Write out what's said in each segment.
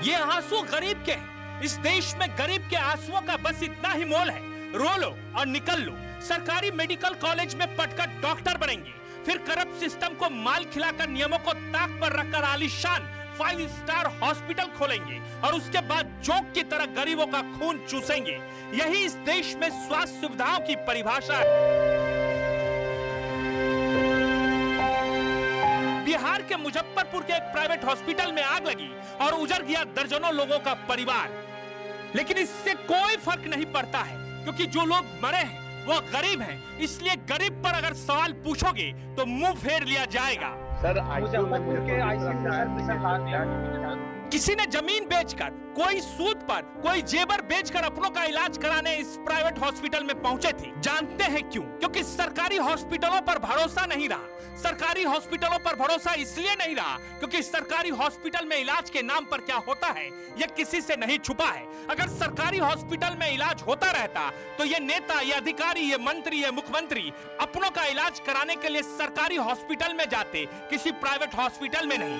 ये आंसू गरीब के हैं। इस देश में गरीब के आंसुओं का बस इतना ही मोल है, रो लो और निकल लो। सरकारी मेडिकल कॉलेज में पढ़कर डॉक्टर बनेंगे, फिर करप्ट सिस्टम को माल खिलाकर नियमों को ताक पर रखकर आलीशान 5 स्टार हॉस्पिटल खोलेंगे और उसके बाद जोक की तरह गरीबों का खून चूसेंगे। यही इस देश में स्वास्थ्य सुविधाओं की परिभाषा है। बिहार के मुजफ्फरपुर के एक प्राइवेट हॉस्पिटल में आग लगी और उजड़ गया दर्जनों लोगों का परिवार। लेकिन इससे कोई फर्क नहीं पड़ता है, क्योंकि जो लोग मरे हैं वो गरीब हैं। इसलिए गरीब पर अगर सवाल पूछोगे तो मुंह फेर लिया जाएगा। सर, मुजफ्फरपुर के किसी ने जमीन बेचकर, कोई सूद पर, कोई जेवर बेचकर अपनों का इलाज कराने इस प्राइवेट हॉस्पिटल में पहुंचे थे। जानते हैं क्यों? क्योंकि सरकारी हॉस्पिटलों पर भरोसा नहीं रहा। सरकारी हॉस्पिटलों पर भरोसा इसलिए नहीं रहा क्योंकि सरकारी हॉस्पिटल में इलाज के नाम पर क्या होता है यह किसी से नहीं छुपा है। अगर सरकारी हॉस्पिटल में इलाज होता रहता तो ये नेता, ये अधिकारी, ये मंत्री, ये मुख्यमंत्री अपनों का इलाज कराने के लिए सरकारी हॉस्पिटल में जाते, किसी प्राइवेट हॉस्पिटल में नहीं।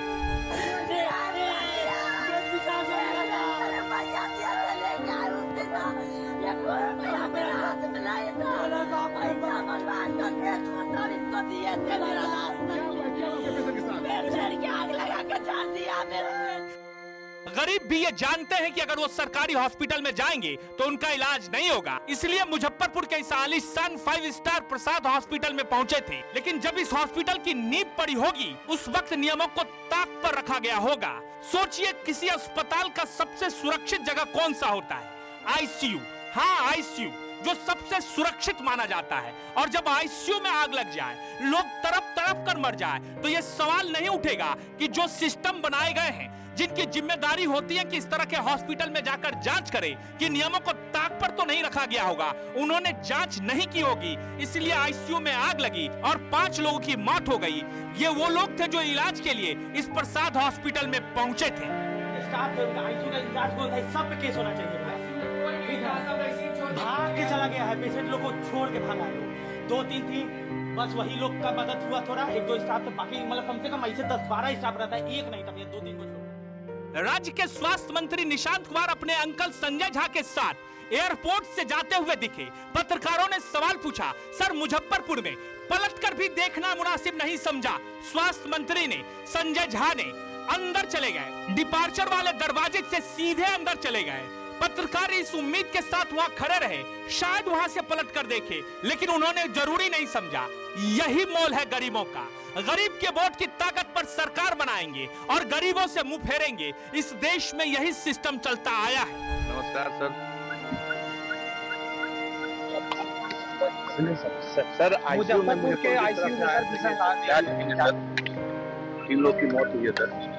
गरीब भी ये जानते हैं कि अगर वो सरकारी हॉस्पिटल में जाएंगे तो उनका इलाज नहीं होगा। इसलिए मुजफ्फरपुर के इस आलीशान 5 स्टार प्रसाद हॉस्पिटल में पहुंचे थे। लेकिन जब इस हॉस्पिटल की नींव पड़ी होगी उस वक्त नियमों को ताक पर रखा गया होगा। सोचिए, किसी अस्पताल का सबसे सुरक्षित जगह कौन सा होता है? आईसीयू। हाँ, आईसीयू जो सबसे सुरक्षित माना जाता है। और जब आईसीयू में आग लग जाए, लोग तड़प तड़प कर मर जाए, तो ये सवाल नहीं उठेगा कि जो सिस्टम बनाए गए हैं, जिनकी जिम्मेदारी होती है कि इस तरह के हॉस्पिटल में जाकर जांच करें कि नियमों को ताक पर तो नहीं रखा गया होगा, उन्होंने जांच नहीं की होगी, इसलिए आईसीयू में आग लगी और 5 लोगों की मौत हो गई। ये वो लोग थे जो इलाज के लिए इस प्रसाद हॉस्पिटल में पहुंचे थे। स्टाफ आईसीयू का इंचार्ज कौन था? सब पे केस होना चाहिए। भाग के चला गया है, पेशेंट लोग को छोड़ के भागा है। 2-3 थी, बस वही लोग का मदद हुआ थोड़ा, 1-2 स्टाफ थे, बाकी मतलब कम से कम ऐसे 10-12 स्टाफ रहता है, एक नहीं था, 2-3 को छोड़। राज्य के स्वास्थ्य मंत्री निशांत कुमार अपने अंकल संजय झा के साथ एयरपोर्ट से जाते हुए दिखे। पत्रकारों ने सवाल पूछा, सर मुजफ्फरपुर में पलटकर भी देखना मुनासिब नहीं समझा? स्वास्थ्य मंत्री ने, संजय झा ने अंदर चले गए, डिपार्चर वाले दरवाजे से सीधे अंदर चले गए। पत्रकार इस उम्मीद के साथ वहां खड़े रहे, शायद वहां से पलट कर देखे, लेकिन उन्होंने जरूरी नहीं समझा। यही मोल है गरीबों का। गरीब के वोट की ताकत पर सरकार बनाएंगे और गरीबों से मुंह फेरेंगे। इस देश में यही सिस्टम चलता आया है। नमस्कार सर, मुजफ्फरपुर के आईसीयू में 3 लोग की मौत हुई है सर।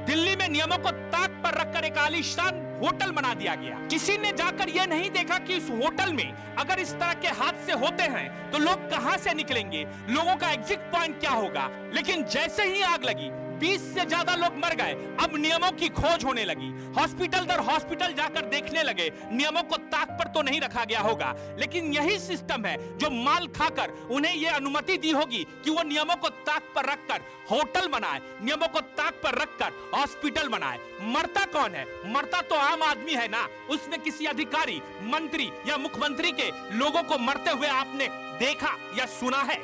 दिल्ली में नियमों को ताक पर रखकर एक आलीशान होटल बना दिया गया। किसी ने जाकर यह नहीं देखा कि इस होटल में अगर इस तरह के हादसे होते हैं तो लोग कहां से निकलेंगे, लोगों का एग्जिट पॉइंट क्या होगा। लेकिन जैसे ही आग लगी, 20 से ज्यादा लोग मर गए। अब नियमों की खोज होने लगी, हॉस्पिटल दर हॉस्पिटल जाकर देखने लगे, नियमों को ताक पर तो नहीं रखा गया होगा। लेकिन यही सिस्टम है जो माल खाकर उन्हें यह अनुमति दी होगी कि वो नियमों को ताक पर रखकर होटल बनाए, नियमों को ताक पर रखकर हॉस्पिटल बनाए। मरता कौन है? मरता तो आम आदमी है ना। उसमें किसी अधिकारी, मंत्री या मुख्यमंत्री के लोगों को मरते हुए आपने देखा या सुना है?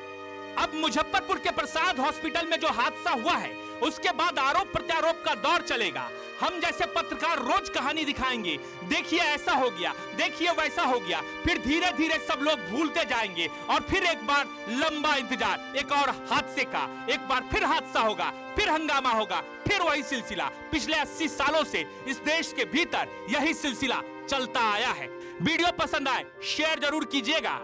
अब मुजफ्फरपुर के प्रसाद हॉस्पिटल में जो हादसा हुआ है, उसके बाद आरोप प्रत्यारोप का दौर चलेगा। हम जैसे पत्रकार रोज कहानी दिखाएंगे, देखिए ऐसा हो गया, देखिए वैसा हो गया, फिर धीरे धीरे सब लोग भूलते जाएंगे और फिर एक बार लंबा इंतजार, एक और हादसे का, एक बार फिर हादसा होगा, फिर हंगामा होगा, फिर वही सिलसिला। पिछले 80 सालों से इस देश के भीतर यही सिलसिला चलता आया है। वीडियो पसंद आए शेयर जरूर कीजिएगा।